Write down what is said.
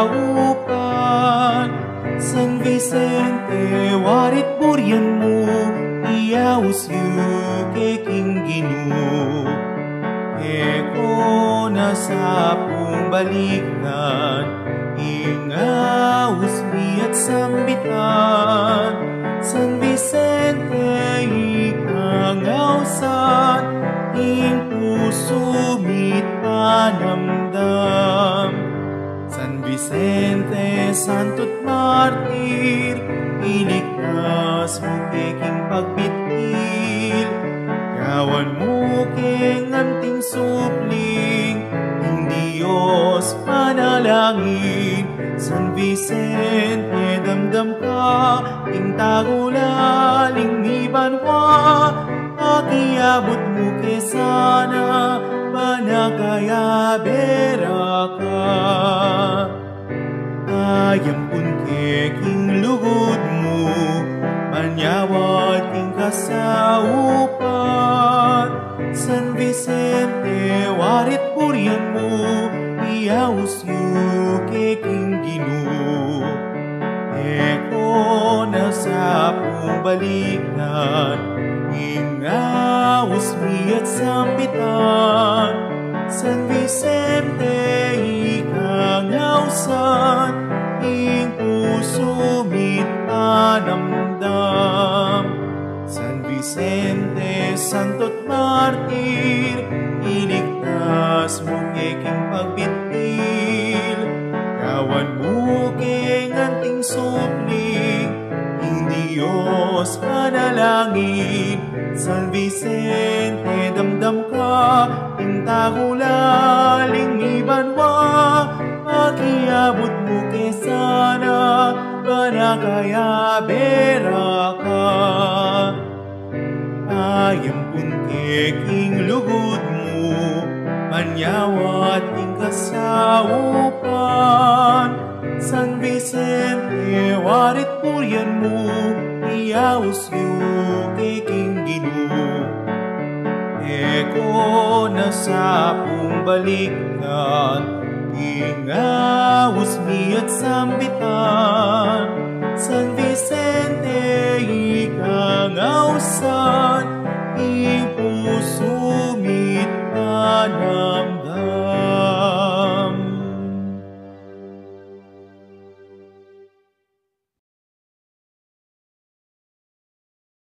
upan. San Vicente, warit burian mo, iyaus yu keking Ginoo. Eko na sa balikan, ingaus miat sambitan. San Vicente, ikangausan, ing puso mit panamdam. San Vicente, santo't martir, iligtas mo keking pagbitil. Gawan mo keng anting supling, hindi Diyos panalangin. San Vicente, damdam ka, ing tagulaling ni banwa. Akiabot mo kesana, panagaya bera ka. Ayam pun keking lugod mo, manyawad king kasaupan. San Vicente, warit burian mo, iyaus yu keking Ginoo. Eko na sa balikan, ingaus miat sambitan. San Vicente, ikangausan, ing puso mit panamdam. San Vicente, santo't martir, iligtas mo keking pagbitil. Gawan mo keng anting supling, hindi Diyos panalangin. San Vicente, damdam ka, ing tagulaling ni banwa. Pakiabot mo kesana, panagaya bera ka. Ayam pun keking lugod mo, manyawat ing kasaupan. San Vicente, warit burian mo, iyaus yu keking Ginoo. Eko na sa balikan, ingaus miat sambitan.